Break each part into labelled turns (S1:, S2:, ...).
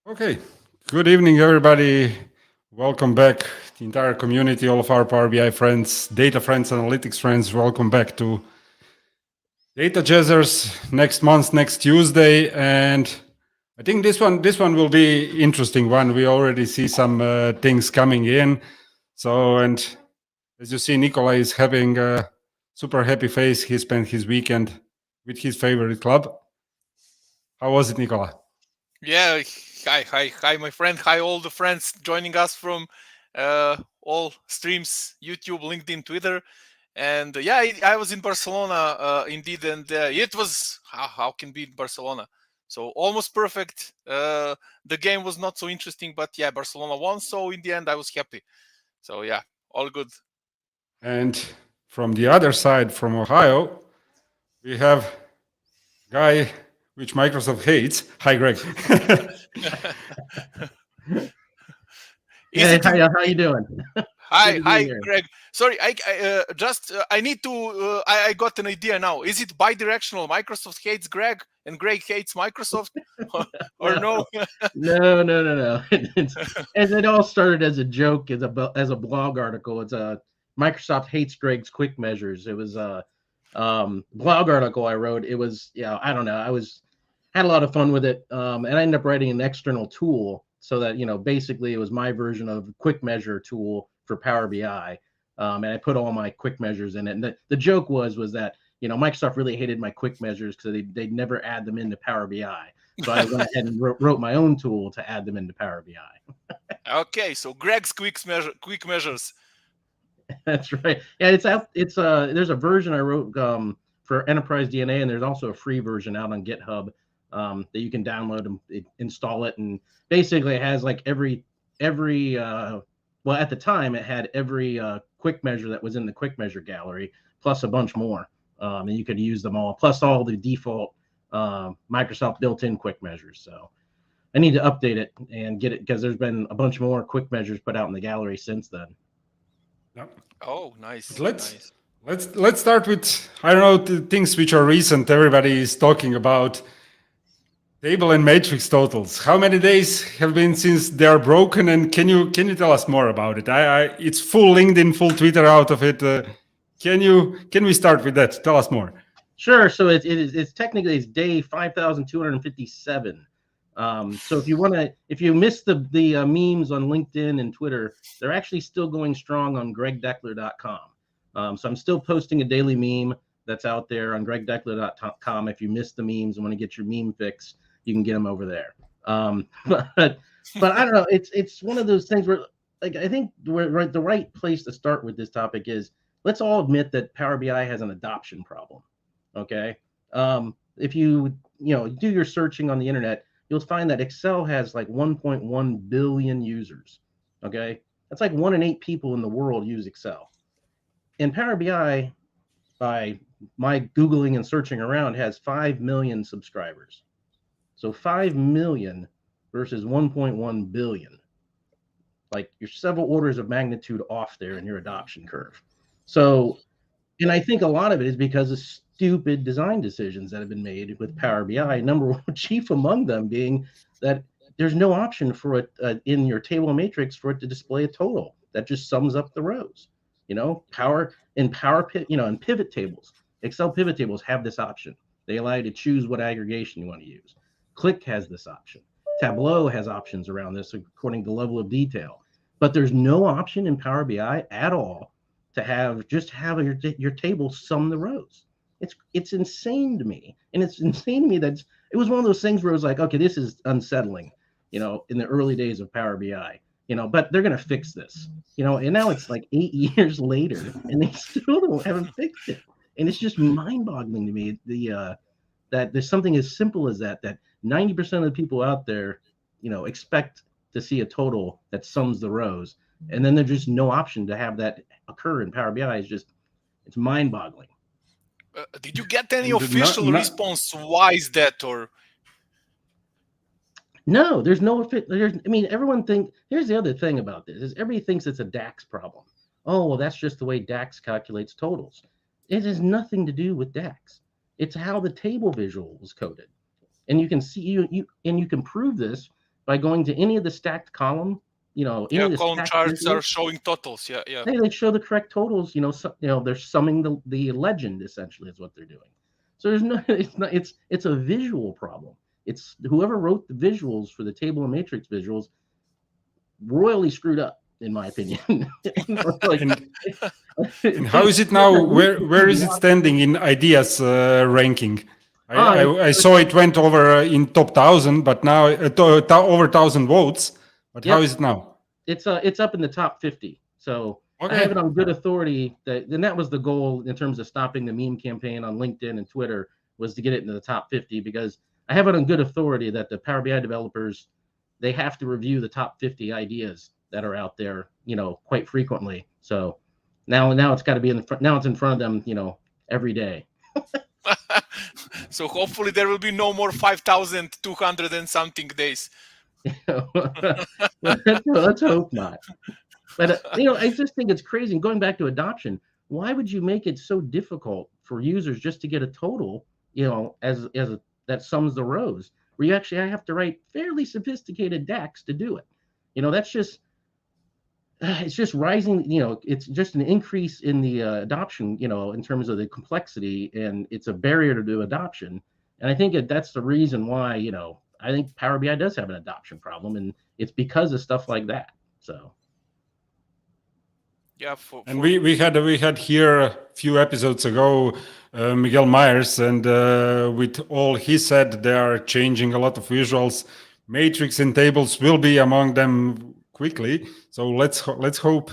S1: Okay, good evening, everybody. Welcome back, the entire community, all of our Power BI friends, data friends, analytics friends. Welcome back to Data Jazzers next month, next Tuesday, and I think this one will be interesting one. We already see some things coming in. So, and as you see, Nicola is having a super happy face. He spent his weekend with his favorite club. How was it, Nicola?
S2: Yeah, hi, my friend. Hi, all the friends joining us from all streams, YouTube, LinkedIn, Twitter, and yeah, I was in Barcelona indeed, and it was how can be in Barcelona, so almost perfect. The game was not so interesting, but yeah, Barcelona won, so in the end, I was happy. So yeah, all good.
S1: And from the other side, from Ohio, we have guy which Microsoft hates. Hi, Greg.
S2: Is
S3: Hey,
S2: it in?
S3: how you doing? Good
S2: Hi,
S3: to be
S2: hi,
S3: here.
S2: Greg. Sorry, I just I need to. I got an idea now. Is it bi-directional? Microsoft hates Greg, and Greg hates Microsoft, or
S3: No,
S2: no?
S3: no. It's and it all started as a joke, as a blog article. It's a Microsoft hates Greg's quick measures. It was a blog article I wrote. It was I don't know. I was had a lot of fun with it, and I ended up writing an external tool so that basically it was my version of quick measure tool for Power BI, and I put all my quick measures in it. And the joke was that Microsoft really hated my quick measures because they'd never add them into Power BI. So I went ahead and wrote my own tool to add them into Power BI.
S2: Okay, so Greg's quick measures.
S3: That's right. Yeah, it's out. It's there's a version I wrote for Enterprise DNA, and there's also a free version out on GitHub that you can download and install it. And basically, it has like every well, at the time, it had every quick measure that was in the quick measure gallery, plus a bunch more, and you could use them all, plus all the default Microsoft built-in quick measures. So I need to update it and get it because there's been a bunch more quick measures put out in the gallery since then.
S1: Yeah.
S2: Oh,
S1: But
S2: nice,
S1: let's
S2: nice.
S1: let's let's start with I don't know the things which are recent. Everybody is talking about table and matrix totals. How many days have been since they are broken? And can you tell us more about it? I it's full LinkedIn, full Twitter out of it. Can we start with that? Tell us more.
S3: Sure. So it's technically it's day 5,257. So if you missed the memes on LinkedIn and Twitter, they're actually still going strong on gregdeckler.com. So I'm still posting a daily meme that's out there on gregdeckler.com. If you missed the memes and want to get your meme fix, you can get them over there. But I don't know. It's one of those things where like I think the right place to start with this topic is let's all admit that Power BI has an adoption problem. Okay. If you do your searching on the internet, you'll find that Excel has like 1.1 billion users. Okay. That's like 1 in 8 people in the world use Excel. And Power BI, by my Googling and searching around, has 5 million subscribers. So 5 million versus 1.1 billion. Like you're several orders of magnitude off there in your adoption curve. So and I think a lot of it is because of stupid design decisions that have been made with Power BI. Number one, chief among them being that there's no option for it in your table matrix for it to display a total that just sums up the rows. In pivot tables, Excel pivot tables have this option. They allow you to choose what aggregation you want to use. Click has this option. Tableau has options around this according to level of detail. But there's no option in Power BI at all to have your table sum the rows. It's insane to me, and it's insane to me that it was one of those things where it was like, okay, this is unsettling, in the early days of Power BI, but they're gonna fix this, and now it's like 8 years later, and they still haven't fixed it, and it's just mind-boggling to me that there's something as simple as that 90% of the people out there, expect to see a total that sums the rows, and then there's just no option to have that occur in Power BI. It's mind-boggling.
S2: Did you get any
S1: And not,
S2: official
S1: not,
S2: response? Why is that? Or
S3: No, there's no I mean, everyone think here's the other thing about this is everybody thinks it's a DAX problem. Oh, well, that's just the way DAX calculates totals. It has nothing to do with DAX. It's how the table visual was coded. And you can see you can prove this by going to any of the stacked column, any
S2: Yeah,
S3: of the
S2: column
S3: stacked
S2: charts are
S3: visuals,
S2: showing totals. Yeah, yeah.
S3: they show the correct totals. They're summing the legend essentially is what they're doing. So there's no, it's a visual problem. It's whoever wrote the visuals for the table and matrix visuals royally screwed up, in my opinion. Like,
S1: And how is it now? Where is it standing in ideas ranking? I saw it went over in top 1,000, but now over 1,000 votes. But how is it now?
S3: It's up in the top 50. So I have it on good authority and that was the goal in terms of stopping the meme campaign on LinkedIn and Twitter, was to get it into the top 50, because I have it on good authority that the Power BI developers, they have to review the top 50 ideas that are out there, quite frequently. So now it's got to be now it's in front of them, every day.
S2: So hopefully there will be no more 5,200 and something days.
S3: Let's hope not. But I just think it's crazy. And going back to adoption, why would you make it so difficult for users just to get a total, that sums the rows, where you actually have to write fairly sophisticated DAX to do it? That's just it's just rising. It's just an increase in the adoption. In terms of the complexity, and it's a barrier to adoption. And I think that's the reason why I think Power BI does have an adoption problem, and it's because of stuff like that. So.
S2: Yeah,
S1: and we had here a few episodes ago Miguel Myers, and with all he said, they are changing a lot of visuals. Matrix and tables will be among them quickly. So let's hope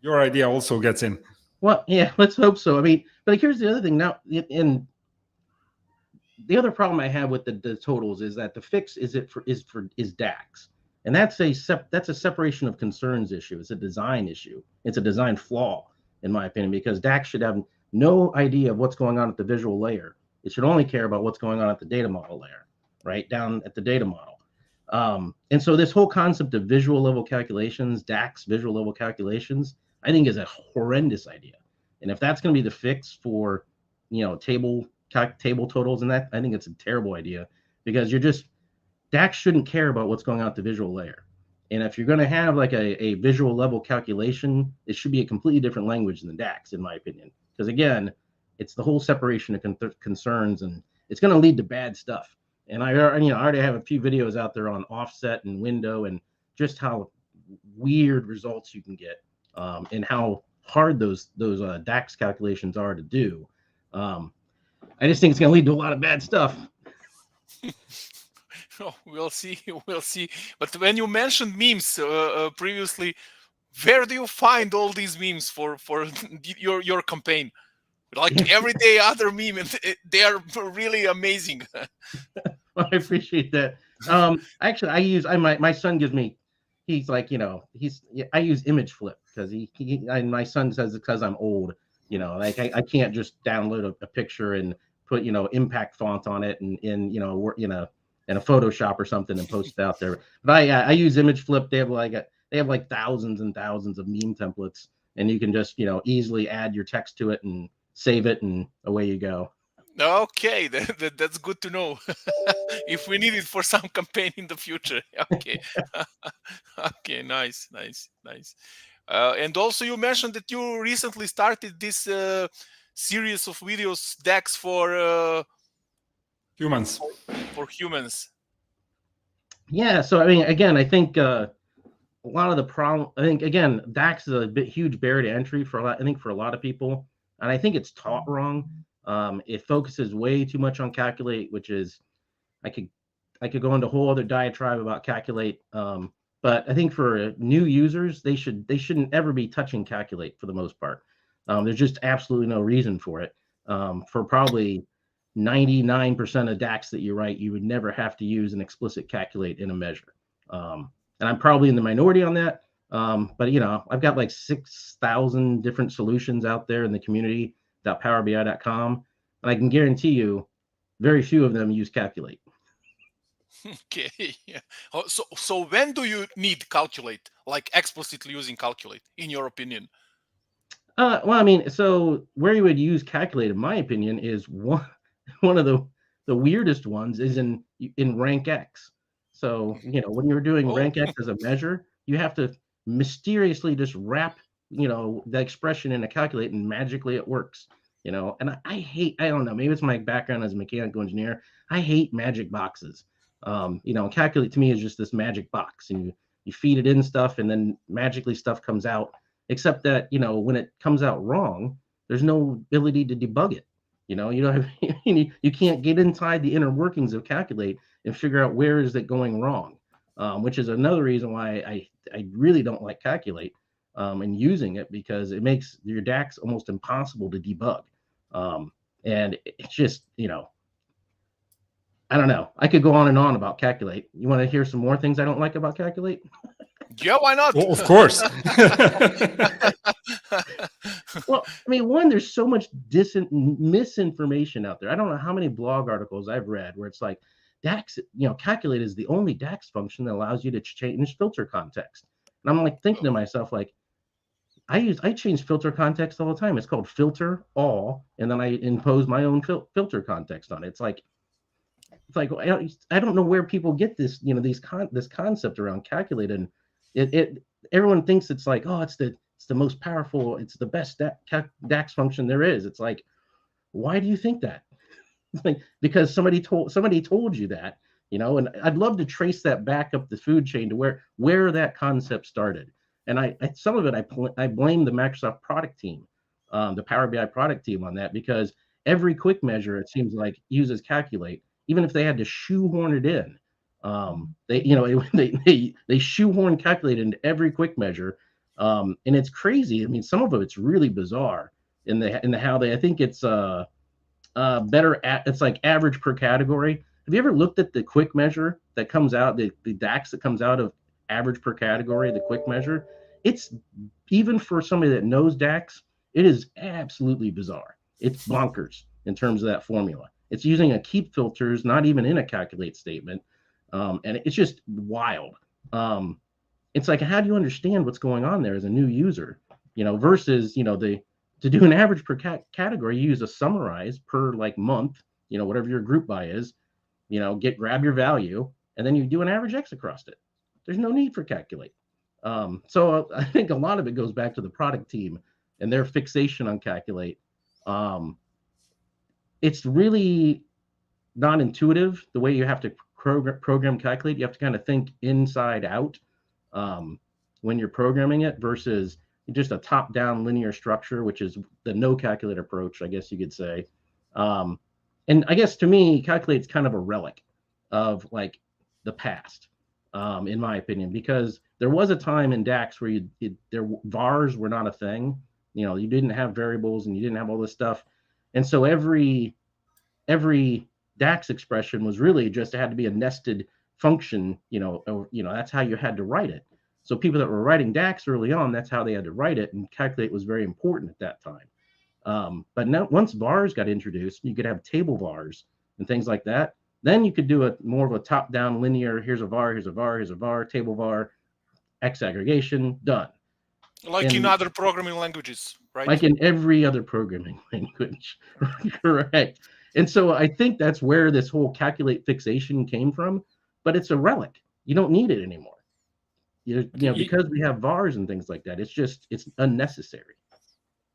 S1: your idea also gets in.
S3: Well, yeah, let's hope so. I mean, but here's the other thing now. And the other problem I have with the totals is that the fix is DAX. And that's a separation of concerns issue. It's a design issue. It's a design flaw, in my opinion, because DAX should have no idea of what's going on at the visual layer. It should only care about what's going on at the data model layer, right down at the data model. And so this whole concept of visual level calculations, DAX visual level calculations, I think is a horrendous idea. And if that's going to be the fix for, table totals and that, I think it's a terrible idea, because DAX shouldn't care about what's going on at the visual layer. And if you're going to have like a visual level calculation, it should be a completely different language than DAX, in my opinion. Because again, it's the whole separation of concerns, and it's going to lead to bad stuff. And I already have a few videos out there on offset and window, and just how weird results you can get, and how hard those DAX calculations are to do. I just think it's going to lead to a lot of bad stuff.
S2: Oh, we'll see. But when you mentioned memes previously, where do you find all these memes for your campaign? Like every day, other meme, and they are really amazing.
S3: Well, I appreciate that. Actually, my son gives me. He's like, I use image flip because my son says it's because I'm old. Like I can't just download a picture and put impact font on it and in a Photoshop or something and post it out there. But I use image flip. They have like thousands and thousands of meme templates, and you can just easily add your text to it and save it, and away you go.
S2: Okay, that's good to know. If we need it for some campaign in the future. Okay. Okay, nice. And also you mentioned that you recently started this series of videos, DAX for
S1: humans.
S2: For humans.
S3: Yeah, so I mean, again, I think a lot of the problem, I think again, DAX is a huge barrier to entry for a lot of people, and I think it's taught wrong. It focuses way too much on calculate, which is, I could go into a whole other diatribe about calculate. But I think for new users, they shouldn't ever be touching calculate for the most part. There's just absolutely no reason for it. For probably 99% of DAX that you write, you would never have to use an explicit calculate in a measure. And I'm probably in the minority on that. But I've got like 6,000 different solutions out there in the community .powerbi.com, and I can guarantee you very few of them use calculate.
S2: Okay. Yeah. So when do you need calculate, like explicitly using calculate, in your opinion?
S3: Well, I mean, so where you would use calculate, in my opinion, is one of the weirdest ones is in rank X. So, when you're doing
S2: Oh.
S3: rank X as a measure, you have to mysteriously just wrap, the expression in a calculate and magically it works. And I hate, I don't know, maybe it's my background as a mechanical engineer. I hate magic boxes. Calculate to me is just this magic box, and you feed it in stuff and then magically stuff comes out, except that, when it comes out wrong, there's no ability to debug it. You don't have, you can't get inside the inner workings of calculate and figure out where is it going wrong, which is another reason why I really don't like calculate and using it, because it makes your DAX almost impossible to debug. And it's just, I don't know. I could go on and on about calculate. You want to hear some more things I don't like about calculate?
S2: Yeah, why not?
S1: Well, of course.
S3: Well, I mean, one, there's so much misinformation out there. I don't know how many blog articles I've read where it's like DAX, calculate is the only DAX function that allows you to change filter context. And I'm like thinking to myself, like, I change filter context all the time. It's called filter all, and then I impose my own filter context on it. It's like I don't know where people get this, this concept around calculate, and it everyone thinks it's like, oh, it's the most powerful, it's the best DAX function there is. It's like, why do you think that? Like, because somebody told you that, and I'd love to trace that back up the food chain to where that concept started. And I some of it I blame the Microsoft product team, the Power BI product team on that, because every quick measure, it seems like, uses calculate, even if they had to shoehorn it in. They shoehorn calculate into every quick measure. And it's crazy. I mean, some of it's really bizarre in the how they, I think it's it's like average per category. Have you ever looked at the quick measure that comes out, the DAX that comes out of average per category, the quick measure? It's, even for somebody that knows DAX, it is absolutely bizarre. It's bonkers in terms of that formula. It's using a keep filters, not even in a calculate statement. And it's just wild. It's like, how do you understand what's going on there as a new user, versus, to do an average per category, you use a summarize per like month, whatever your group by is, grab your value, and then you do an average X across it. There's no need for calculate. So I think a lot of it goes back to the product team and their fixation on calculate. It's really not intuitive the way you have to program calculate. You have to kind of think inside out when you're programming it, versus just a top-down linear structure, which is the no calculate approach, I guess you could say. And I guess to me, calculate's kind of a relic of like the past, in my opinion, because there was a time in DAX where vars were not a thing. You didn't have variables and you didn't have all this stuff. And so every DAX expression was really just, it had to be a nested function, that's how you had to write it. So people that were writing DAX early on, that's how they had to write it, and calculate was very important at that time. But now, once vars got introduced, you could have table vars and things like that. Then you could do more of a top-down linear, here's a var, here's a var, here's a var, table var, X aggregation, done.
S2: Like in other programming languages, right?
S3: Like in every other programming language, correct. And so I think that's where this whole calculate fixation came from, but it's a relic. You don't need it anymore. Because we have vars and things like that, it's unnecessary.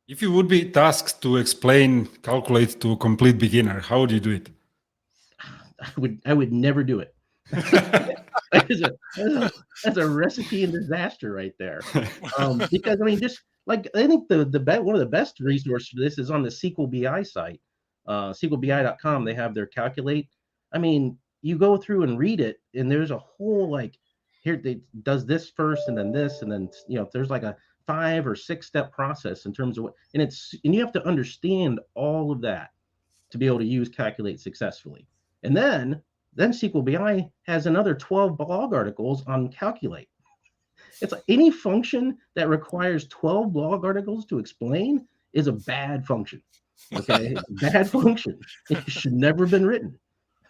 S1: If you would be tasked to explain calculate to a complete beginner, how would you do it?
S3: I would never do it. That's a recipe in disaster right there. Because I mean, just like, I think one of the best resources for this is on the SQL BI site, SQLBI.com. They have their calculate. I mean, you go through and read it, and there's a whole like, here they does this first, and then this, and then there's like a 5 or 6 step process in terms of what, and you have to understand all of that to be able to use calculate successfully. And then SQL BI has another 12 blog articles on calculate. It's like any function that requires 12 blog articles to explain is a bad function. Okay, bad function. It should never have been written.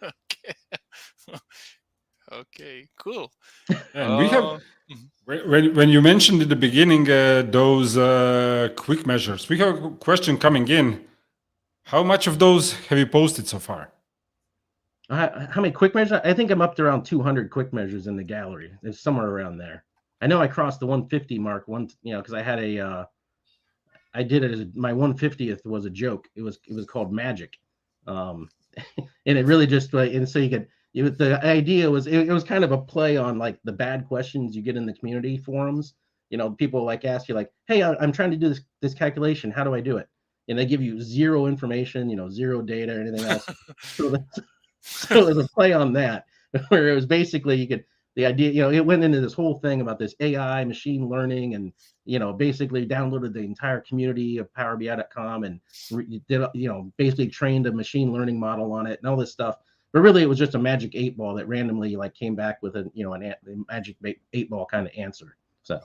S2: Okay. Okay, cool.
S1: And we have, when you mentioned at the beginning those quick measures, we have a question coming in. How much of those have you posted so far?
S3: How many quick measures? I think I'm up to around 200 quick measures in the gallery. There's somewhere around there. I know I crossed the 150 mark once, because I had I did it as my 150th was a joke. It was called Magic, um, and it really just and so you could. The idea was it was kind of a play on like the bad questions you get in the community forums. People like ask you like, "Hey, I'm trying to do this calculation. How do I do it?" And they give you zero information, zero data or anything else. So there's a play on that where it was basically the idea, it went into this whole thing about this AI machine learning and, basically downloaded the entire community of PowerBI.com and did, basically trained a machine learning model on it and all this stuff. But really it was just a magic 8-ball that randomly like came back with a magic 8-ball kind of answer. So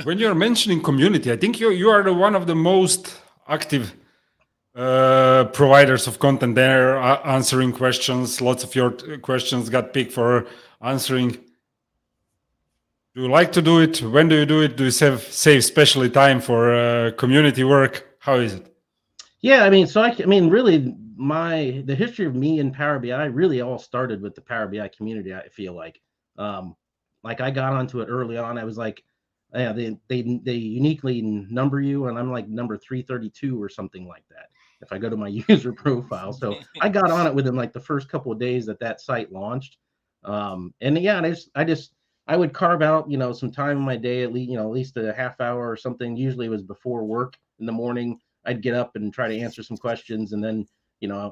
S1: when you're mentioning community, I think you are one of the most active providers of content there, answering questions. Lots of your questions got picked for answering. Do you like to do it? When do you do it? Do you save specially time for community work? How is it?
S3: Yeah, I mean, really, the history of me and Power BI really all started with the Power BI community. I feel like I got onto it early on. I was like, yeah, they uniquely number you, and I'm like number 332 or something like that. If I go to my user profile, so I got on it within like the first couple of days that site launched. And yeah, I would carve out some time in my day, at least a half hour or something. Usually it was before work in the morning. I'd get up and try to answer some questions, and then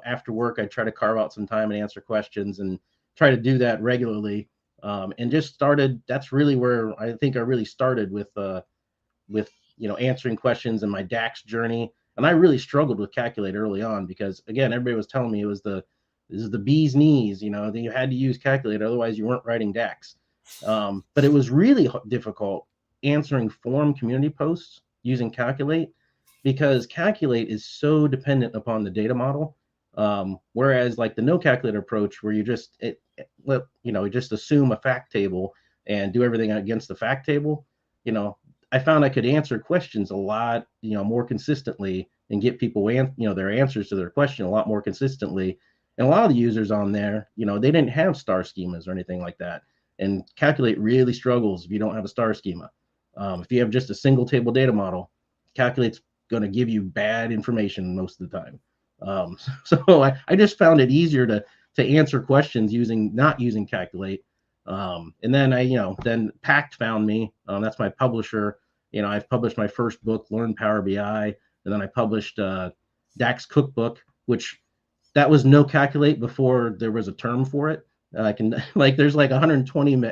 S3: after work I'd try to carve out some time and answer questions and try to do that regularly. And just started. That's really where I think I really started with answering questions in my DAX journey. And I really struggled with Calculate early on because again, everybody was telling me this is the bee's knees. That you had to use Calculate, otherwise you weren't writing DAX. But it was really difficult answering forum community posts using Calculate because Calculate is so dependent upon the data model. Whereas like the no calculator approach where you just just assume a fact table and do everything against the fact table, I found I could answer questions a lot, more consistently and get people, their answers to their question a lot more consistently. And a lot of the users on there, they didn't have star schemas or anything like that. And Calculate really struggles if you don't have a star schema. If you have just a single table data model, Calculate's going to give you bad information most of the time. So I just found it easier to answer questions not using Calculate. And then then Pact found me. That's my publisher. I've published my first book, Learn Power BI, and then I published DAX Cookbook, which that was no Calculate before there was a term for it. There's like 120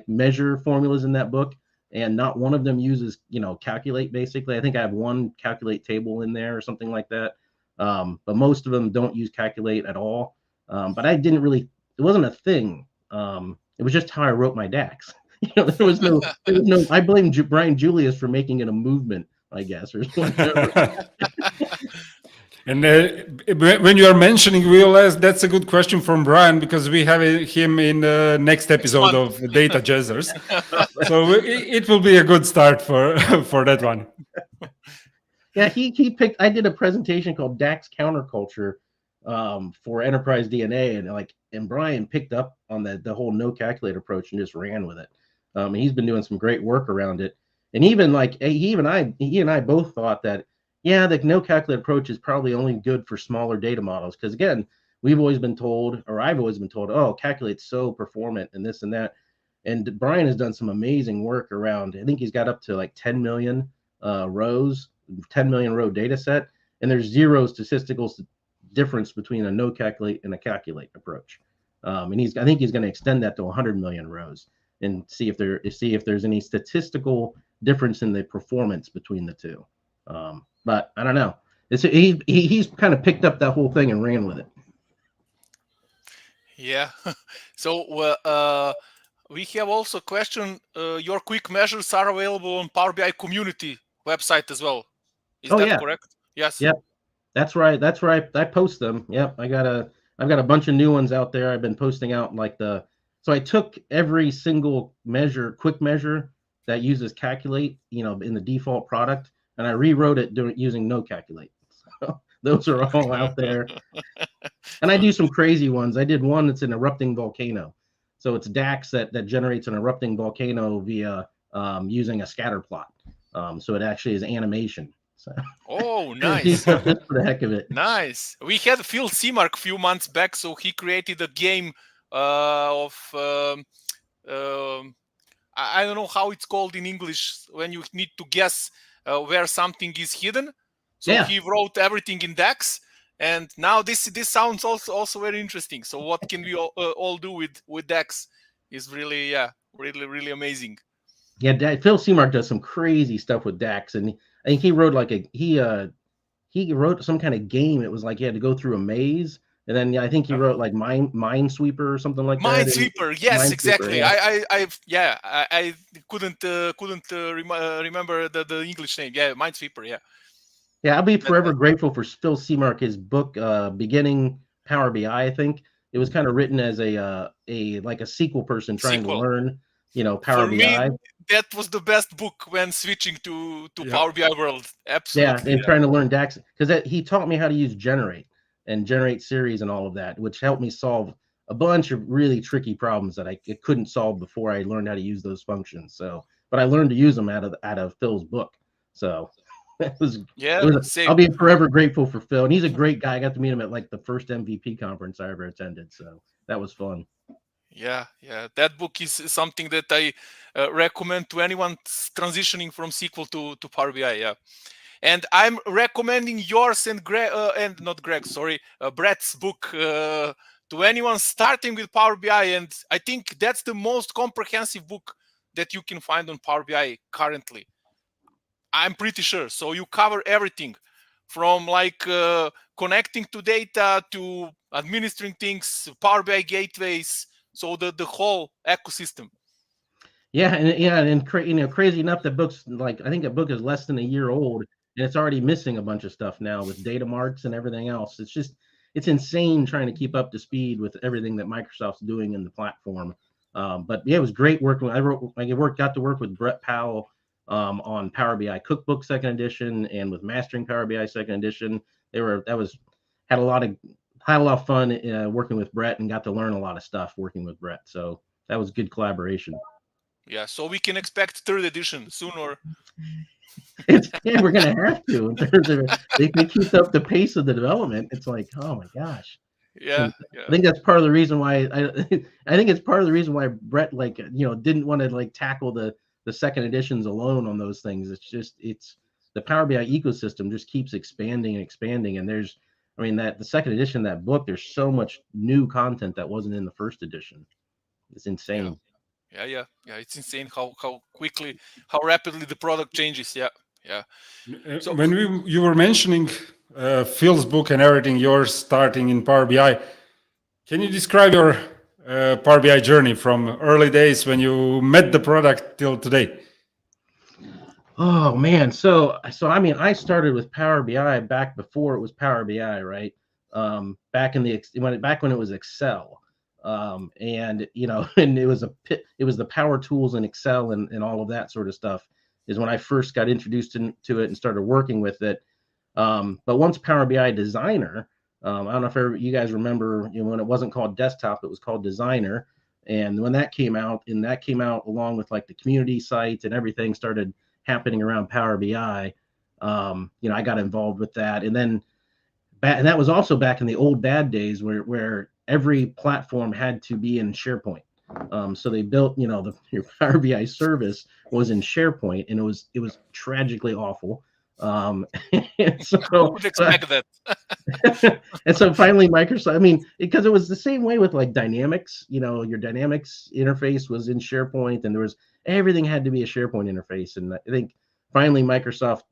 S3: measure formulas in that book, and not one of them uses Calculate. Basically, I think I have one Calculate table in there or something like that. But most of them don't use Calculate at all. But it wasn't a thing. It was just how I wrote my DAX. There was no, I blame Brian Julius for making it a movement, I guess, or whatever.
S1: And when you are mentioning realize, that's a good question from Brian because we have him in the next episode of Data Jazzers. So it will be a good start for that one.
S3: Yeah, he picked. I did a presentation called DAX Counterculture for Enterprise DNA, and Brian picked up on the whole no calculator approach and just ran with it. And he's been doing some great work around it. And even he and I both thought that the no calculator approach is probably only good for smaller data models because again, I've always been told, oh, Calculate's so performant and this and that. And Brian has done some amazing work around. I think he's got up to like 10 million rows. 10 million row data set, and there's zero statistical difference between a no calculate and a calculate approach. And I think he's going to extend that to 100 million rows and see if there's any statistical difference in the performance between the two. But I don't know. He's kind of picked up that whole thing and ran with it.
S2: Yeah. So we have also a question. Your quick measures are available on Power BI community website as well. Is that correct? Yes.
S3: Yep. That's right. I post them. Yep. I've got a bunch of new ones out there. I've been posting out so I took every single quick measure that uses Calculate, in the default product, and I rewrote it using no Calculate. So those are all out there. And I do some crazy ones. I did one that's an erupting volcano. So it's DAX that generates an erupting volcano via using a scatter plot. So it actually is animation. So
S2: Oh,
S3: do
S2: nice.
S3: stuff just for the heck of it.
S2: Nice. We had Phil Seamark a few months back, so he created a game of I don't know how it's called in English when you need to guess where something is hidden. So
S3: Yeah.
S2: he wrote everything in DAX, and now this sounds also very interesting. So what can we all do with DAX is really really amazing.
S3: Yeah, Phil Seamark does some crazy stuff with DAX, and I think he wrote like he wrote some kind of game. It was like he had to go through a maze, and then I think he wrote like Minesweeper or something like that.
S2: Minesweeper, yes,
S3: Minesweeper,
S2: exactly.
S3: yeah.
S2: I couldn't remember the English name. Yeah, Minesweeper. Yeah.
S3: Yeah, I'll be forever grateful for Phil Seamark. His book, Beginning Power BI. I think it was kind of written as a like a SQL person trying to learn, Power
S2: For
S3: BI.
S2: me, that was the best book when switching to Power BI world. Absolutely.
S3: Yeah, and trying to learn DAX, because he taught me how to use Generate and Generate series and all of that, which helped me solve a bunch of really tricky problems that I couldn't solve before I learned how to use those functions. So, but I learned to use them out of Phil's book. So
S2: same.
S3: I'll be forever grateful for Phil, and he's a great guy. I got to meet him at like the first MVP conference I ever attended, so that was fun.
S2: Yeah, that book is something that I recommend to anyone transitioning from SQL to Power BI. Yeah, and I'm recommending yours and Brett's book to anyone starting with Power BI, and I think that's the most comprehensive book that you can find on Power BI currently. I'm pretty sure. So you cover everything from like connecting to data to administering things, Power BI gateways, so the whole ecosystem.
S3: Yeah, and crazy enough, that book's like, I think that book is less than a year old, and it's already missing a bunch of stuff now with data marts and everything else. It's insane trying to keep up to speed with everything that Microsoft's doing in the platform. But yeah, it was great working. Got to work with Brett Powell on Power BI Cookbook Second Edition, and with Mastering Power BI Second Edition. Had a lot of fun working with Brett, and got to learn a lot of stuff working with Brett. So that was good collaboration.
S2: Yeah, so we can expect third edition soon, or
S3: yeah, we're gonna have to, in terms of they keep up the pace of the development. It's like, oh my gosh.
S2: Yeah.
S3: I think that's part of the reason why I think it's part of the reason why Brett didn't want to tackle the second editions alone on those things. It's the Power BI ecosystem just keeps expanding and expanding, and the second edition of that book, there's so much new content that wasn't in the first edition. It's insane.
S2: Yeah. It's insane how quickly, how rapidly the product changes. Yeah.
S1: So when you were mentioning Phil's book and everything, yours starting in Power BI, can you describe your Power BI journey from early days when you met the product till today?
S3: Oh man, so I started with Power BI back before it was Power BI, right? Back when it was Excel. And and it was the power tools in Excel and all of that sort of stuff is when I first got introduced to it and started working with it. But once Power BI Designer, I don't know if you guys remember, when it wasn't called Desktop, it was called Designer. And when that came out, along with like the community sites and everything started happening around Power BI, I got involved with that. And then and that was also back in the old bad days where every platform had to be in SharePoint. So they built, your Power BI service was in SharePoint, and it was tragically awful. And so,
S2: who would expect that?
S3: And so finally Microsoft, because it was the same way with like Dynamics, your Dynamics interface was in SharePoint, and everything had to be a SharePoint interface. And I think finally Microsoft,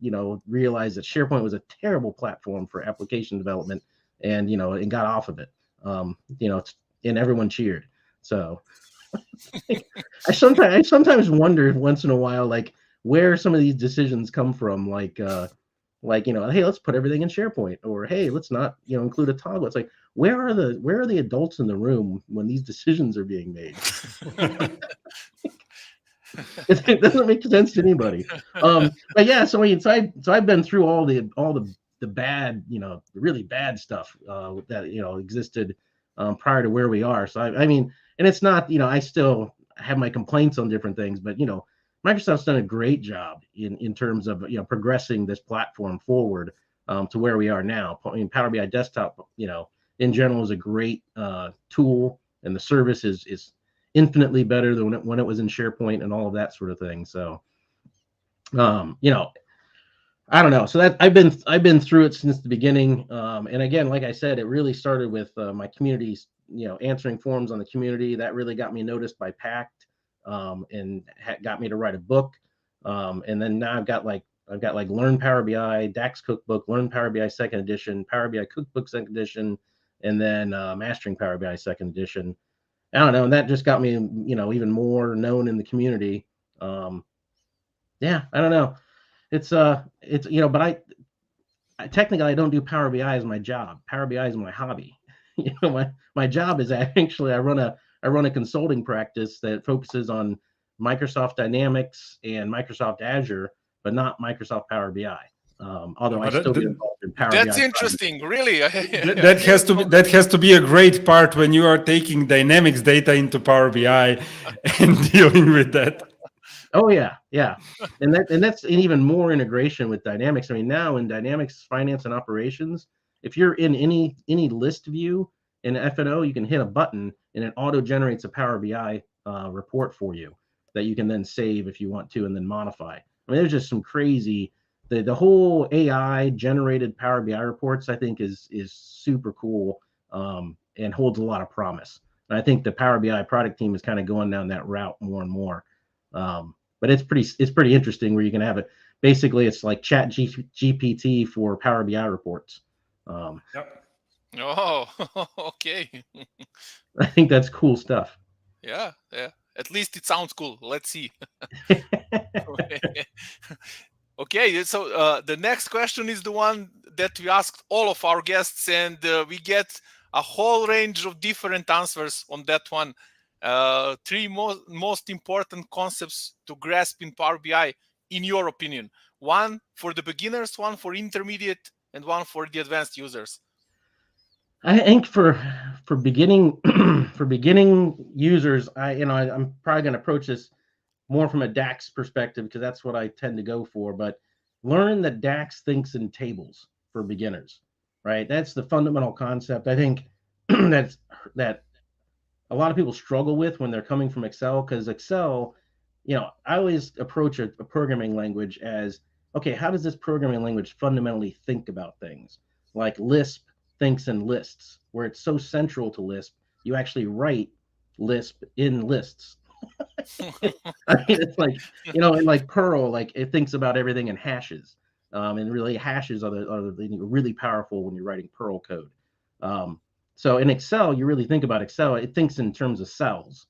S3: realized that SharePoint was a terrible platform for application development, and, and got off of it. And everyone cheered. So I sometimes wonder once in a while, like, where some of these decisions come from, like, hey, let's put everything in SharePoint, or hey, let's not, include a toggle. It's like, where are the adults in the room when these decisions are being made? It doesn't make sense to anybody. But yeah, so I've been through all the the bad, really bad stuff that existed prior to where we are. So I mean, and it's not, I still have my complaints on different things, but Microsoft's done a great job in terms of progressing this platform forward to where we are now. I mean, Power BI Desktop, in general, is a great tool, and the service is infinitely better than when it was in SharePoint and all of that sort of thing. So, I don't know. So that I've been through it since the beginning. And again, like I said, it really started with my communities, answering forums on the community. That really got me noticed by Pact, and got me to write a book. And then now I've got like Learn Power BI, DAX Cookbook, Learn Power BI Second Edition, Power BI Cookbook Second Edition, and then Mastering Power BI Second Edition. I don't know, and that just got me, even more known in the community. Yeah, I don't know. It's but I technically I don't do Power BI as my job. Power BI is my hobby. My job is actually I run a consulting practice that focuses on Microsoft Dynamics and Microsoft Azure, but not Microsoft Power BI. Although I still get involved in Power BI.
S2: That's interesting, really.
S1: That has to be a great part when you are taking Dynamics data into Power BI and dealing with that.
S3: Oh yeah, and that's an even more integration with Dynamics. I mean, now in Dynamics Finance and Operations, if you're in any list view in F&O, you can hit a button and it auto generates a Power BI report for you that you can then save if you want to and then modify. I mean, there's just some crazy. The whole AI generated Power BI reports, I think, is super cool and holds a lot of promise. And I think the Power BI product team is kind of going down that route more and more. But it's pretty interesting where you can have it. Basically, it's like Chat GPT for Power BI reports.
S1: Yep.
S2: Oh, okay.
S3: I think that's cool stuff.
S2: Yeah. At least it sounds cool. Let's see. Okay, so the next question is the one that we asked all of our guests, and we get a whole range of different answers on that one. Three most important concepts to grasp in Power BI, in your opinion. One for the beginners, one for intermediate, and one for the advanced users.
S3: I think for beginning users, I'm probably going to approach this more from a DAX perspective because that's what I tend to go for. But learn that DAX thinks in tables for beginners, right? That's the fundamental concept. I think that a lot of people struggle with when they're coming from Excel, because Excel, I always approach a programming language as, okay, how does this programming language fundamentally think about things? Like Lisp thinks in lists, where it's so central to Lisp, you actually write Lisp in lists. I mean, it's like, and like Perl, like it thinks about everything in hashes. And really hashes are really powerful when you're writing Perl code. So in Excel, you really think about Excel, it thinks in terms of cells.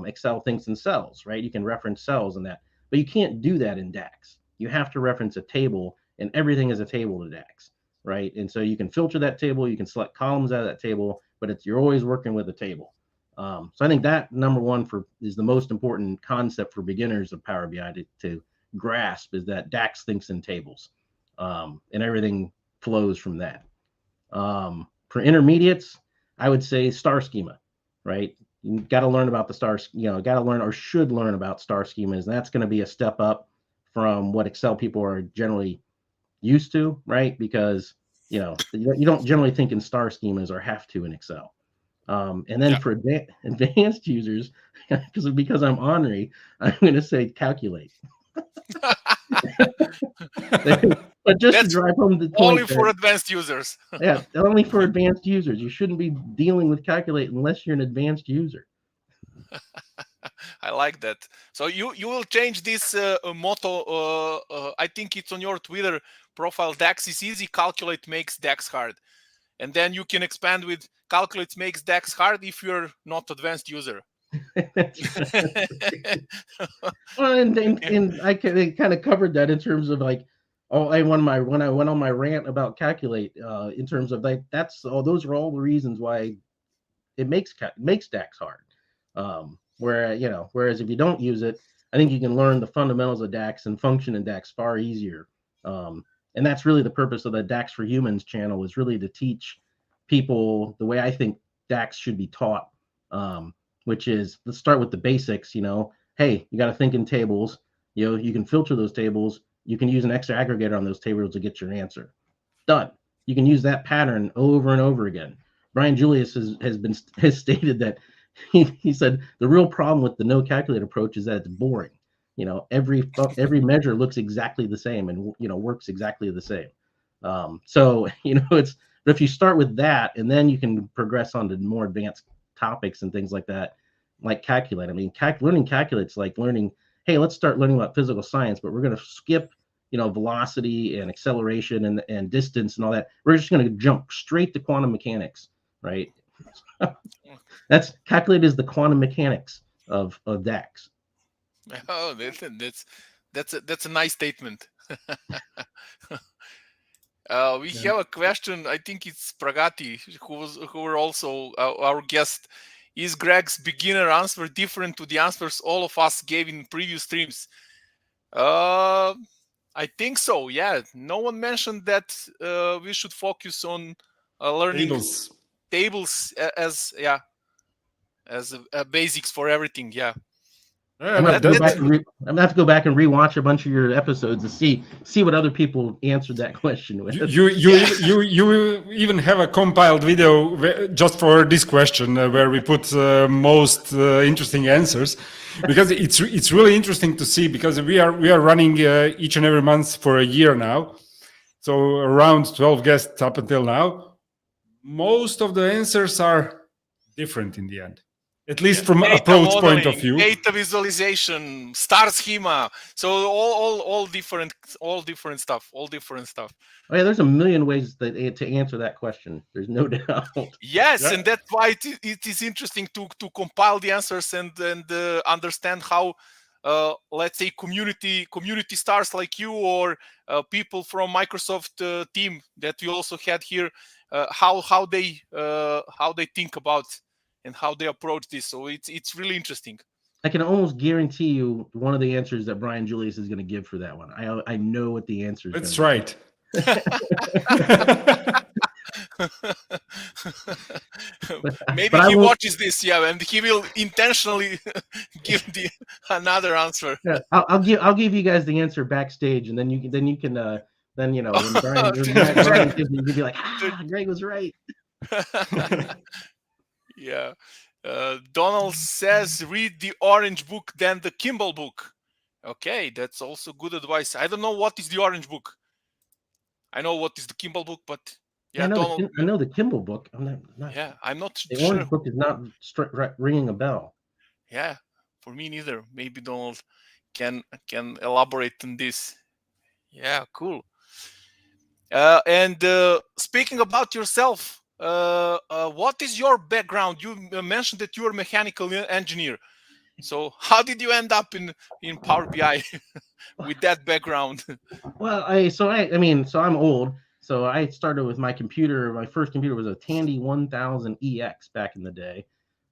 S3: Excel thinks in cells, right? You can reference cells in that, but you can't do that in DAX. You have to reference a table, and everything is a table to DAX, right? And so you can filter that table, you can select columns out of that table, but you're always working with a table. So I think that number one is the most important concept for beginners of Power BI to grasp, is that DAX thinks in tables, and everything flows from that. For intermediates, I would say star schema, right? You got to learn about the stars, got to learn or should learn about star schemas. And that's going to be a step up from what Excel people are generally used to, right? Because, you don't generally think in star schemas or have to in Excel. And then for advanced users, because I'm ornery, I'm going to say calculate. But just to drive home the point,
S2: only for advanced users.
S3: Yeah, only for advanced users. You shouldn't be dealing with calculate unless you're an advanced user.
S2: I like that. So you will change this motto. I think it's on your Twitter profile. DAX is easy, calculate makes DAX hard. And then you can expand with calculate makes DAX hard if you're not advanced user.
S3: Well, and I kind of covered that in terms of like, when I went on my rant about calculate, in terms of like, those are all the reasons why it makes DAX hard. Whereas if you don't use it, I think you can learn the fundamentals of DAX and function in DAX far easier. And that's really the purpose of the DAX for Humans channel, is really to teach people the way I think DAX should be taught, which is, let's start with the basics. Hey, you got to think in tables. You can filter those tables. You can use an X aggregator on those tables to get your answer. Done. You can use that pattern over and over again. Brian Julius has stated that he said the real problem with the no calculator approach is that it's boring. Every measure looks exactly the same and works exactly the same. So but if you start with that, and then you can progress on to more advanced topics and things like that, like calculate. I mean, learning calculate's like learning, hey, let's start learning about physical science, but we're going to skip velocity and acceleration and distance and all that. We're just going to jump straight to quantum mechanics, right? That's calculate is the quantum mechanics of DAX.
S2: Oh, that's a nice statement. We have a question. I think it's Pragati, who were also our guest. Is Greg's beginner answer different to the answers all of us gave in previous streams? I think so. Yeah. No one mentioned that we should focus on learning tables as basics for everything. Yeah.
S3: I'm gonna have to go back and rewatch a bunch of your episodes to see what other people answered that question with.
S1: You even have a compiled video just for this question where we put most interesting answers, because it's really interesting to see, because we are running each and every month for a year now, so around 12 guests up until now. Most of the answers are different in the end. At least from an approach point of view.
S2: Data visualization, star schema. So all different stuff. Oh
S3: yeah, there's a million ways to answer that question. There's no doubt.
S2: Yes, yeah. And that's why it is interesting to compile the answers and understand how, let's say, community stars like you or people from Microsoft team that we also had here, how they think about and how they approach this. So it's really interesting.
S3: I can almost guarantee you one of the answers that Brian Julius is going to give for that one. I know what the answer is.
S1: That's right.
S2: Maybe he watches this, and he will intentionally give another answer.
S3: Yeah, I'll give you guys the answer backstage, and then you can when Brian gives me, you'll be like, Greg was right.
S2: Yeah. Donald says, read the Orange book, then the Kimball book. Okay, that's also good advice. I don't know what is the Orange book. I know what is the Kimball book, but yeah, Donald.
S3: I know the Kimball book. I'm not
S2: sure.
S3: The Orange book is not ringing a bell.
S2: Yeah, for me neither. Maybe Donald can elaborate on this. Yeah, cool. And speaking about yourself, what is your background? You mentioned that you are a mechanical engineer. So how did you end up in Power BI with that background?
S3: Well, I'm old. So I started with my computer. My first computer was a Tandy 1000EX back in the day.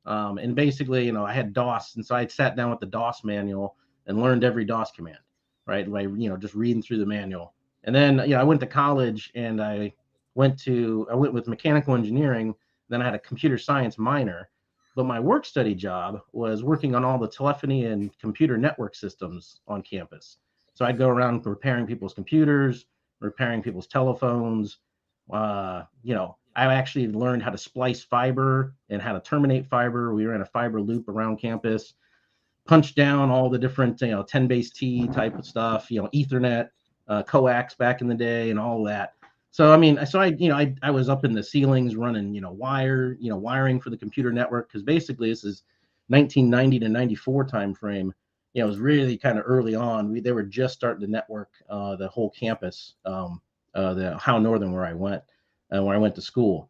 S3: And basically, I had DOS. And so I sat down with the DOS manual and learned every DOS command, right? By, just reading through the manual. And then, I went to college and I went with mechanical engineering. Then I had a computer science minor, but my work study job was working on all the telephony and computer network systems on campus. So I'd go around repairing people's computers, repairing people's telephones. I actually learned how to splice fiber and how to terminate fiber. We ran a fiber loop around campus, punched down all the different, 10 base T type of stuff, Ethernet, coax back in the day and all that. So, I was up in the ceilings running, wiring for the computer network, because basically this is 1990 to 94 time frame. It was really kind of early on. They were just starting to network the whole campus, the Howe Northern, where I went to school.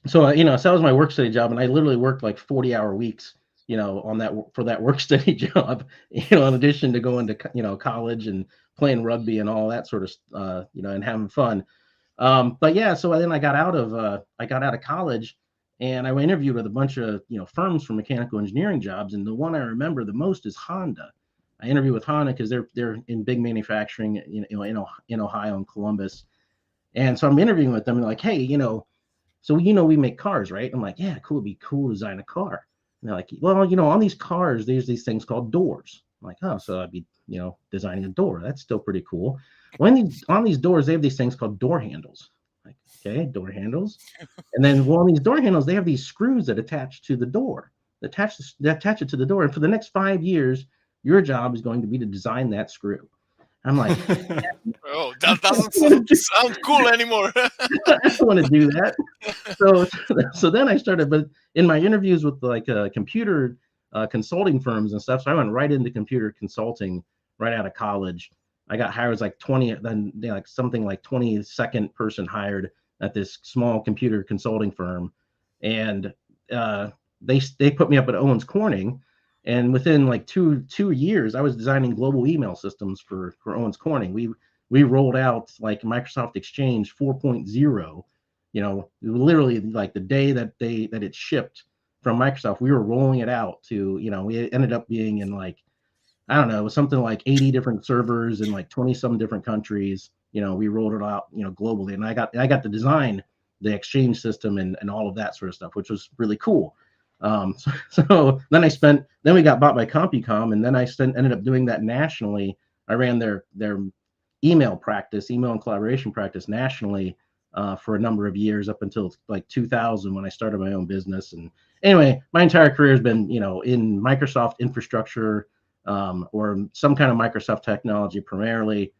S3: So, so that was my work study job, and I literally worked like 40-hour weeks, for that work study job, in addition to going to, college and playing rugby and all that sort of, and having fun. But yeah, so then I got out of college, and I interviewed with a bunch of, firms for mechanical engineering jobs. And the one I remember the most is Honda. I interview with HANA because they're in big manufacturing, in Ohio and Columbus. And so I'm interviewing with them and like, hey, so we make cars, right? I'm like, yeah, cool. It'd be cool to design a car. And they're like, well, on these cars, there's these things called doors. I'm like, oh, so I'd be, designing a door. That's still pretty cool. On these doors, they have these things called door handles. Like, okay, door handles. And then on these door handles, they have these screws that attach to the door. They attach it to the door. And for the next 5 years, your job is going to be to design that screw. I'm like,
S2: oh, that doesn't sound cool anymore.
S3: I don't want to do that. So then I started, but in my interviews with like computer consulting firms and stuff, so I went right into computer consulting right out of college. I got hired as like 20, then like something like 22nd person hired at this small computer consulting firm, and they put me up at Owens Corning. And within like two years, I was designing global email systems for Owens Corning. We rolled out like Microsoft Exchange 4.0. Literally like the day that it shipped from Microsoft, we were rolling it out to. We ended up being in like, I don't know, it was something like 80 different servers in like 20 some different countries. We rolled it out, globally, and I got to design the Exchange system and all of that sort of stuff, which was really cool. So then we got bought by CompuCom, and then I ended up doing that nationally. I ran their email and collaboration practice nationally for a number of years up until like 2000 when I started my own business. And anyway, my entire career has been, in Microsoft infrastructure or some kind of Microsoft technology, primarily,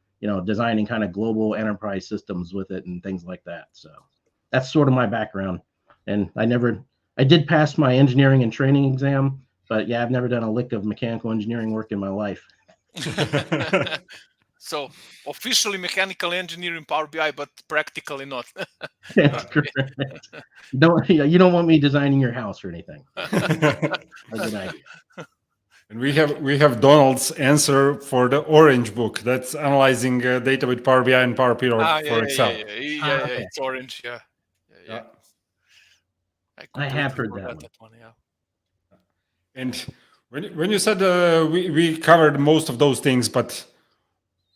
S3: designing kind of global enterprise systems with it and things like that. So that's sort of my background. And I did pass my engineering and training exam, but yeah, I've never done a lick of mechanical engineering work in my life.
S2: So officially mechanical engineer in Power BI, but practically not.
S3: That's correct. You don't want me designing your house or anything. That's a good idea.
S1: And we have Donald's answer for the Orange book that's analyzing data with Power BI and Power Pivot for Excel.
S2: Yeah, it's Orange. Yeah.
S3: I have heard that
S2: one. Yeah.
S1: And when you said we covered most of those things, but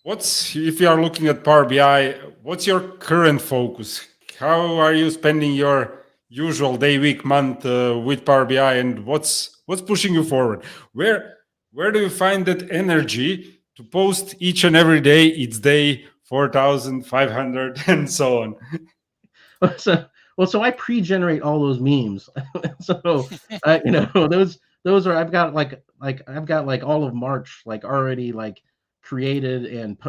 S1: if you are looking at Power BI, what's your current focus? How are you spending your usual day, week, month with Power BI, and what's pushing you forward? Where do you find that energy to post each and every day? It's day 4,500 and so on.
S3: So I pre-generate all those memes. So those are I've got like all of March like already like created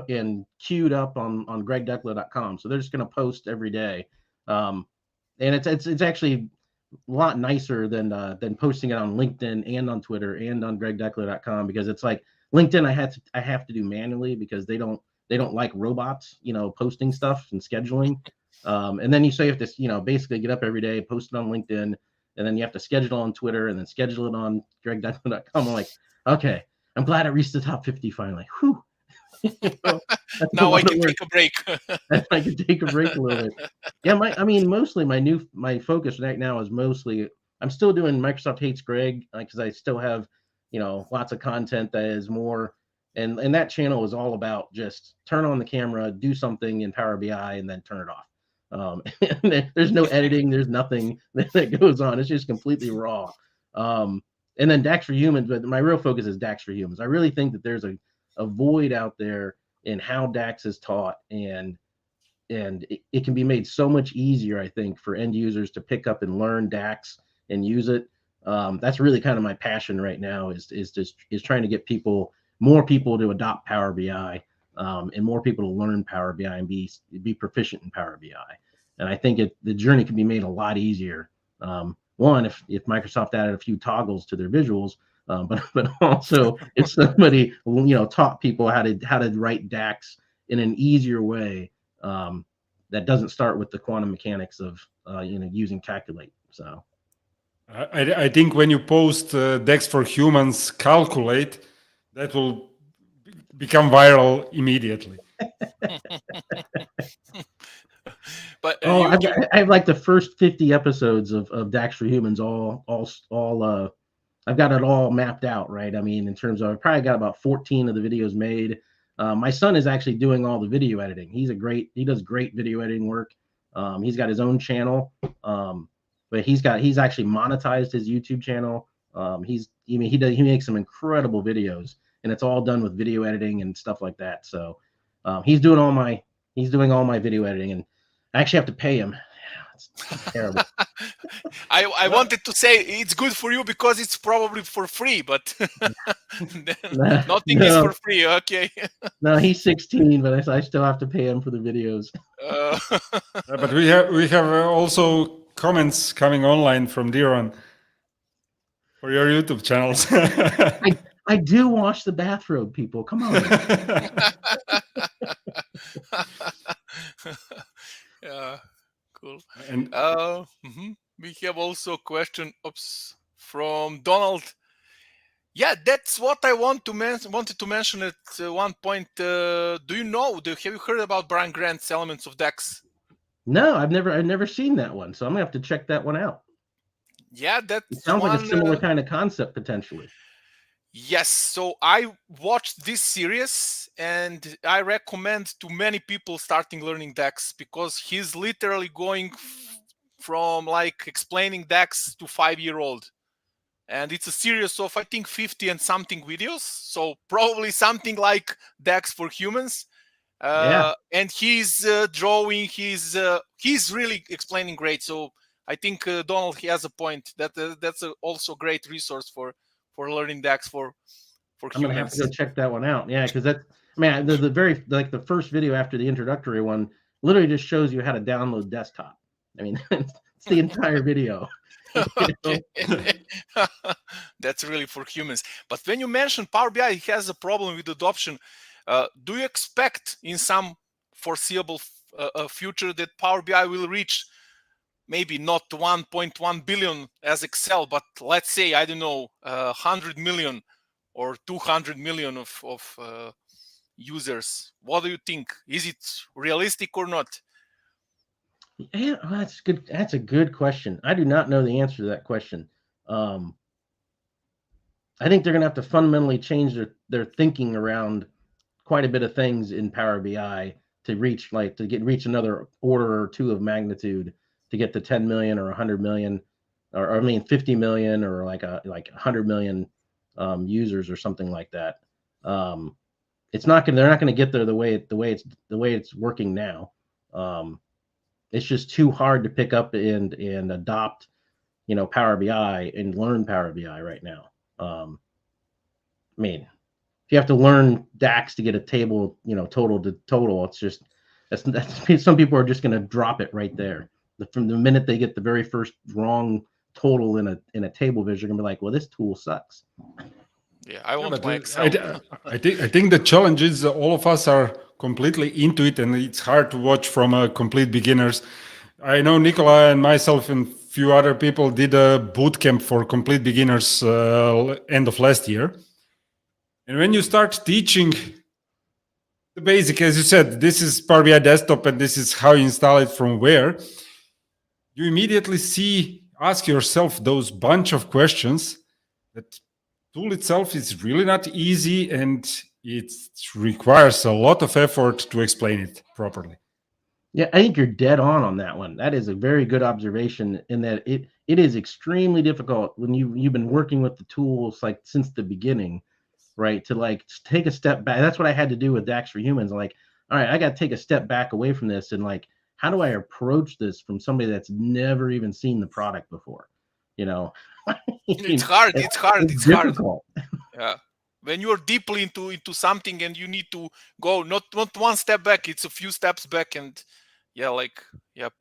S3: and queued up on gregdeckler.com. So they're just going to post every day. And it's actually a lot nicer than posting it on LinkedIn and on Twitter and on gregdeckler.com, because it's like LinkedIn I have to do manually because they don't like robots, posting stuff and scheduling. And then you have to, basically get up every day, post it on LinkedIn, and then you have to schedule it on Twitter and then schedule it on gregdeckler.com. I'm like, okay, I'm glad I reached the top 50 finally. Whew.
S2: Now I can take a break.
S3: I can take a break a little bit. Yeah, mostly my focus right now is mostly I'm still doing Microsoft Hates Greg because I still have, lots of content that is more, and that channel is all about just turn on the camera, do something in Power BI, and then turn it off. There's no editing, there's nothing that goes on. It's just completely raw. And then DAX for Humans, but my real focus is DAX for Humans. I really think that there's a void out there in how DAX is taught, and it can be made so much easier, I think, for end users to pick up and learn DAX and use it. That's really kind of my passion right now is trying to get more people to adopt Power BI, and more people to learn Power BI and be proficient in Power BI. And I think the journey can be made a lot easier. One, if Microsoft added a few toggles to their visuals, but also if somebody taught people how to write DAX in an easier way that doesn't start with the quantum mechanics of using calculate. So
S1: I think when you post DAX for Humans calculate, that will become viral immediately.
S2: But
S3: I have like the first 50 episodes of DAX for Humans all I've got it all mapped out, right? I mean, in terms of, I've probably got about 14 of the videos made. My son is actually doing all the video editing. He does great video editing work. He's got his own channel, but he's actually monetized his YouTube channel. He makes some incredible videos, and it's all done with video editing and stuff like that. So he's doing all my video editing, and I actually have to pay him. It's terrible.
S2: I wanted to say it's good for you because it's probably for free, but nothing is for free. Okay.
S3: No, he's 16, but I still have to pay him for the videos.
S1: But we have also comments coming online from Diron for your YouTube channels.
S3: I do wash the bathrobe, people. Come on.
S2: Yeah, cool.
S1: And
S2: we have also a question from Donald. Yeah, that's what I wanted to mention at one point. Do you know? Have you heard about Brian Grant's Elements of DEX?
S3: No, I've never seen that one, so I'm gonna have to check that one out.
S2: Yeah, that
S3: sounds like a similar kind of concept potentially.
S2: Yes, so I watched this series and I recommend to many people starting learning DEX because he's literally going from like explaining DEX to 5-year-old. And it's a series of, I think, 50 and something videos. So probably something like DEX for humans.
S3: Yeah.
S2: And he's drawing, he's really explaining great. So I think Donald, he has a point. That's also a great resource for learning DEX for humans.
S3: I'm gonna have to go check that one out. Yeah, because that's, man, the very, like the first video after the introductory one literally just shows you how to download desktop. I mean, it's the entire video.
S2: Okay. That's really for humans. But when you mention Power BI, it has a problem with adoption. Do you expect in some foreseeable future that Power BI will reach maybe not 1.1 billion as Excel, but let's say, I don't know, 100 million or 200 million of users? What do you think? Is it realistic or not?
S3: Yeah, that's good. That's a good question. I do not know the answer to that question. I think they're going to have to fundamentally change their thinking around quite a bit of things in Power BI to reach another order or two of magnitude to get to 10 million or 100 million, or I mean 50 million or like 100 million users or something like that. It's not going. They're not going to get there the way it's working now. It's just too hard to pick up and adopt, Power BI and learn Power BI right now. I mean, if you have to learn DAX to get a table, total to total, it's just that's some people are just going to drop it right there. From the minute they get the very first wrong total in a table vision, they're going to be like, well, this tool sucks.
S2: Yeah, I want my Excel.
S1: I think the challenge is all of us are completely into it, and it's hard to watch from complete beginners. I know Nicola and myself and few other people did a boot camp for complete beginners end of last year. And when you start teaching the basic, as you said, this is Power BI desktop and this is how you install it from where, you immediately ask yourself those bunch of questions. That tool itself is really not easy and it requires a lot of effort to explain it properly.
S3: Yeah, I think you're dead on that one. That is a very good observation in that it is extremely difficult when you've been working with the tools like since the beginning, right? To like take a step back. That's what I had to do with DAX for Humans. Like, all right, I got to take a step back away from this and like, how do I approach this from somebody that's never even seen the product before?
S2: It's hard. It's
S3: difficult.
S2: hard. Yeah. When you're deeply into something and you need to go not one step back, it's a few steps back, and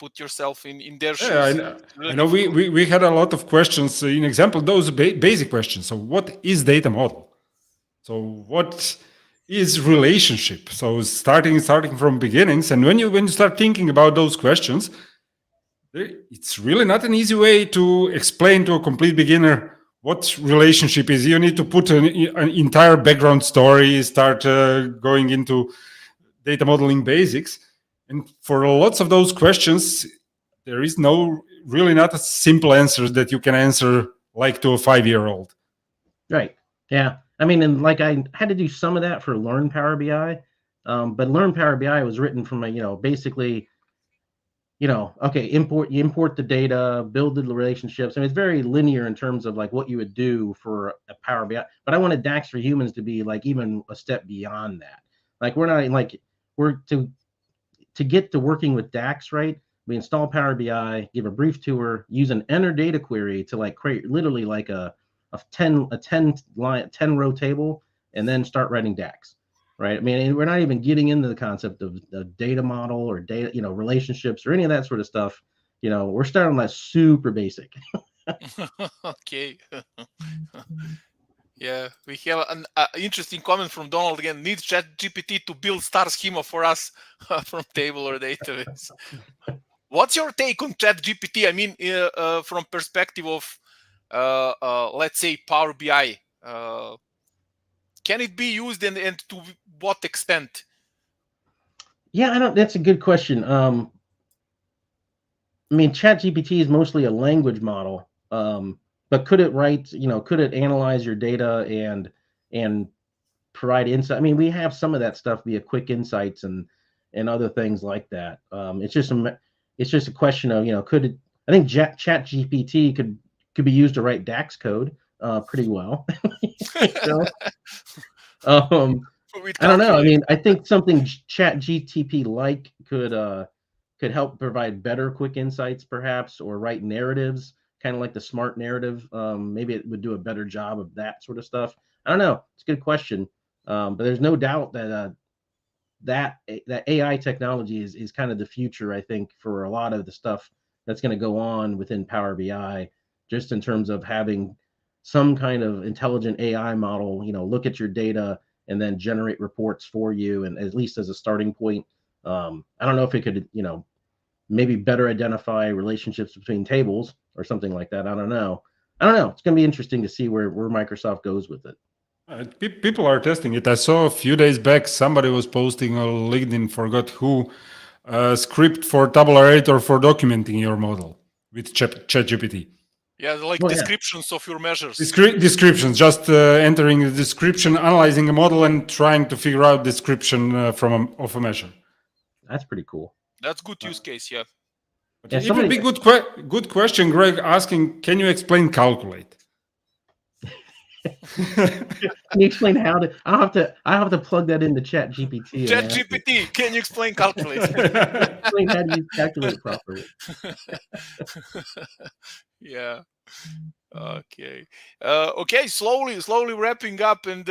S2: put yourself in their shoes.
S1: Yeah, I know we had a lot of questions. In example, those basic questions. So what is data model? So what is relationship? So starting from beginnings, and when you start thinking about those questions, it's really not an easy way to explain to a complete beginner what relationship is. You need to put an entire background story, start going into data modeling basics. And for lots of those questions, there is really not a simple answer that you can answer like to a 5-year-old.
S3: Right. Yeah. I mean, and like I had to do some of that for Learn Power BI, but Learn Power BI was written from a basically okay, you import the data, build the relationships. I mean, it's very linear in terms of like what you would do for a Power BI. But I wanted DAX for Humans to be like even a step beyond that. Like we're not like we're to get to working with DAX, right? We install Power BI, give a brief tour, use an enter data query to like create literally like a 10 row table, and then start writing DAX. Right. I mean, we're not even getting into the concept of the data model or data, relationships or any of that sort of stuff. We're starting like super basic.
S2: Okay. Yeah, we have an interesting comment from Donald again. Need ChatGPT to build star schema for us from table or database. What's your take on ChatGPT? I mean, from perspective of, let's say, Power BI, can it be used and to what extent?
S3: Yeah, I don't. That's a good question. I mean, ChatGPT is mostly a language model, but could it write? Could it analyze your data and provide insight? I mean, we have some of that stuff via quick insights and other things like that. It's just a question of could it? I think ChatGPT could be used to write DAX code pretty well. So,
S2: With
S3: I don't know. I
S2: calculator.
S3: mean, I think something ChatGTP like could help provide better quick insights, perhaps, or write narratives, kind of like the smart narrative. Maybe it would do a better job of that sort of stuff. I don't know. It's a good question, but there's no doubt that that AI technology is kind of the future. I think for a lot of the stuff that's going to go on within Power BI, just in terms of having some kind of intelligent AI model, look at your data and then generate reports for you, and at least as a starting point. I don't know if it could, maybe better identify relationships between tables or something like that. I don't know. It's going to be interesting to see where Microsoft goes with it.
S1: People are testing it. I saw a few days back somebody was posting on LinkedIn, forgot who, script for tabulator for documenting your model with ChatGPT.
S2: Yeah, like
S3: Oh, yeah.
S2: descriptions of your measures.
S1: Descriptions, just entering the description, analyzing a model, and trying to figure out description of a measure.
S3: That's pretty cool.
S2: That's good use case, yeah.
S1: But
S3: Yeah,
S1: it would be good question, Greg, asking, can you explain calculate?
S3: Can you explain how to? I have to plug that into ChatGPT.
S2: ChatGPT, can you explain calculate?
S3: Explain how to use calculate properly.
S2: Yeah. Okay. Okay. Slowly wrapping up, and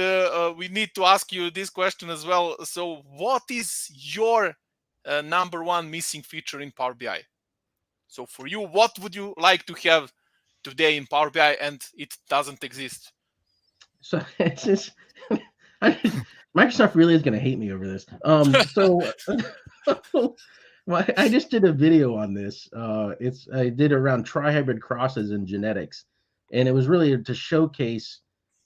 S2: we need to ask you this question as well. So, what is your number one missing feature in Power BI? So, for you, what would you like to have today in Power BI, and it doesn't exist?
S3: So it's just Microsoft really is going to hate me over this. So well, I just did a video on this. I did around trihybrid crosses in genetics, and it was really to showcase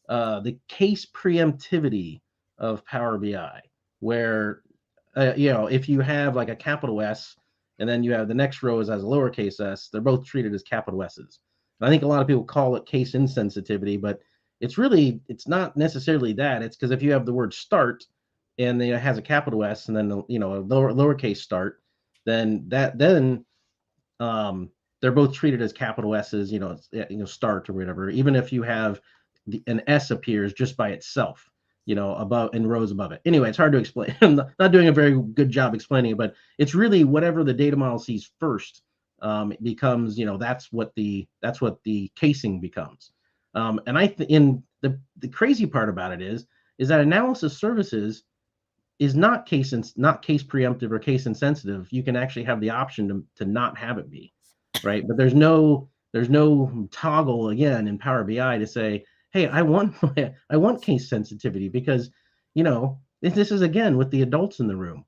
S3: the case preemptivity of Power BI, where if you have like a capital S and then you have the next row is as a lowercase s, they're both treated as capital S's. And I think a lot of people call it case insensitivity, but it's not necessarily that. It's because if you have the word start and it has a capital S and then a lowercase start, then they're both treated as capital S's, start or whatever, even if you have an S appears just by itself, above in rows above it. Anyway, it's hard to explain. I'm not doing a very good job explaining it, but it's really whatever the data model sees first. It becomes, that's what the casing becomes. And in the crazy part about it is that analysis services is not case preemptive or case insensitive. You can actually have the option to not have it be, right? But there's no toggle again in Power BI to say, hey, I want case sensitivity, because this is again with the adults in the room.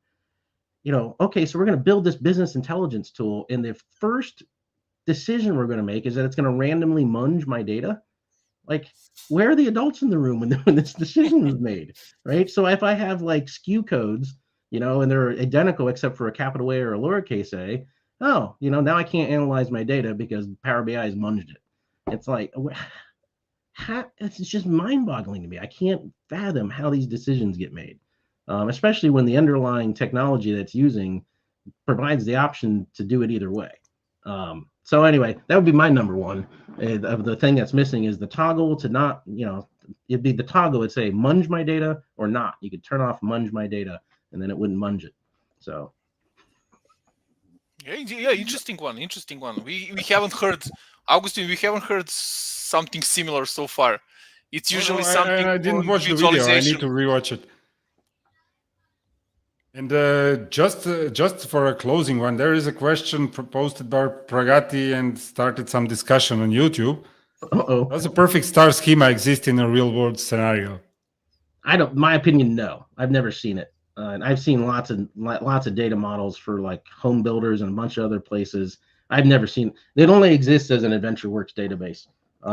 S3: Okay, so we're going to build this business intelligence tool, and the first decision we're going to make is that it's going to randomly munge my data. Like, where are the adults in the room when this decision was made, right? So if I have like skew codes, and they're identical except for a capital A or a lowercase a, now I can't analyze my data because Power BI has munged it. It's like, it's just mind-boggling to me. I can't fathom how these decisions get made, especially when the underlying technology that's using provides the option to do it either way. So anyway, that would be my number one. Of the thing that's missing is the toggle to not, it'd be the toggle would say munge my data or not. You could turn off munge my data, and then it wouldn't munge it. So.
S2: Yeah, interesting one. We haven't heard, Augustine. We haven't heard something similar so far. It's usually something.
S1: I didn't watch the video. I need to rewatch it. And just for a closing one, there is a question posted by Pragati and started some discussion on YouTube.
S3: Uh-oh.
S1: Does a perfect star schema exist in a real world scenario?
S3: My opinion, no. I've never seen it. And I've seen lots of data models for like home builders and a bunch of other places. I've never seen it. Only exists as an AdventureWorks database.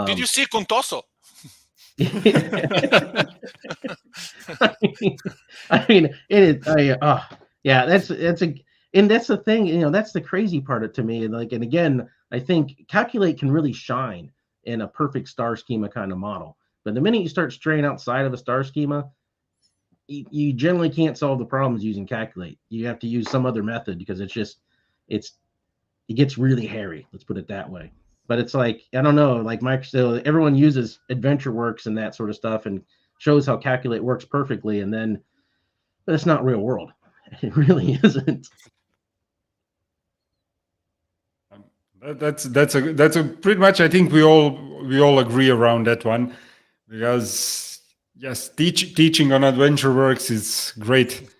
S2: Did you see Contoso?
S3: I mean, it is. Yeah, that's the thing. That's the crazy part to me. Like, and again, I think Calculate can really shine in a perfect star schema kind of model. But the minute you start straying outside of a star schema, you generally can't solve the problems using Calculate. You have to use some other method because it gets really hairy. Let's put it that way. But it's like, I don't know, like Microsoft, everyone uses AdventureWorks and that sort of stuff and shows how Calculate works perfectly, but it's not real world. It really isn't.
S1: That's a pretty much. I think we all agree around that one, because yes, teaching on AdventureWorks is great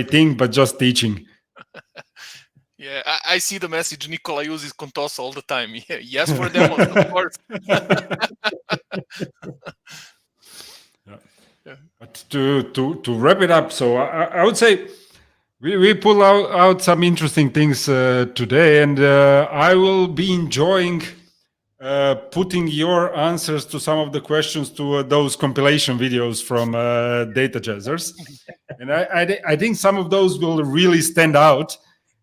S1: thing, but just teaching.
S2: Yeah, I see the message. Nicola uses Contoso all the time. Yes, for demos, of course.
S1: Yeah. But to wrap it up, so I would say we pull out some interesting things today, and I will be enjoying putting your answers to some of the questions to those compilation videos from Data Jazzers. And I think some of those will really stand out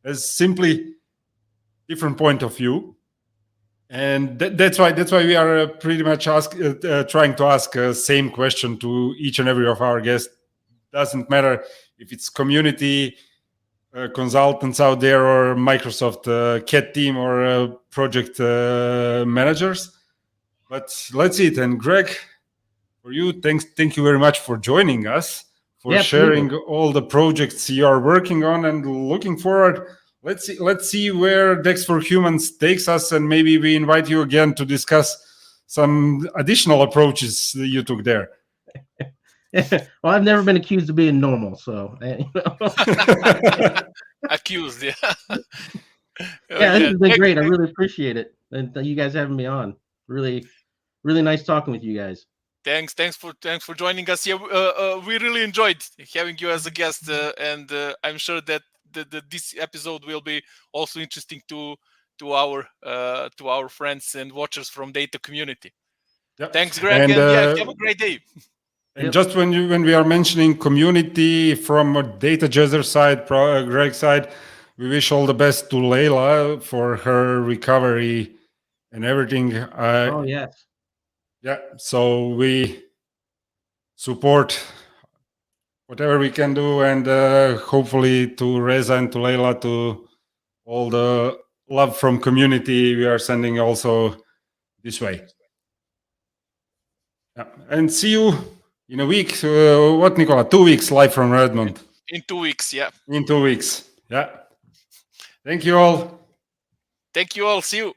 S1: as simply different point of view. And that's why we are pretty much trying to ask same question to each and every of our guests. Doesn't matter if it's community consultants out there or Microsoft CAT team or project managers. But let's see it. And Greg, for you, thank you very much for joining us, for sharing all the projects you are working on, and looking forward. Let's see where Dex for Humans takes us, and maybe we invite you again to discuss some additional approaches you took there.
S3: Well, I've never been accused of being normal, so
S2: accused, yeah.
S3: Yeah, this has been great. I really appreciate it, and you guys having me on. Really, really nice talking with you guys.
S2: Thanks for joining us. Yeah, we really enjoyed having you as a guest, and I'm sure that this episode will be also interesting to our friends and watchers from data community. Yep. Thanks, Greg, and have a great day.
S1: And just when we are mentioning community from a Data Jazzer side, Greg's side, we wish all the best to Leila for her recovery and everything.
S3: Oh yes.
S1: Yeah, so we support whatever we can do, and hopefully to Reza and to Leila, to all the love from community we are sending also this way. Yeah. And see you in a week. What, Nicola? 2 weeks live from Redmond.
S2: In 2 weeks, yeah.
S1: In 2 weeks, yeah. Thank you all.
S2: Thank you all. See you.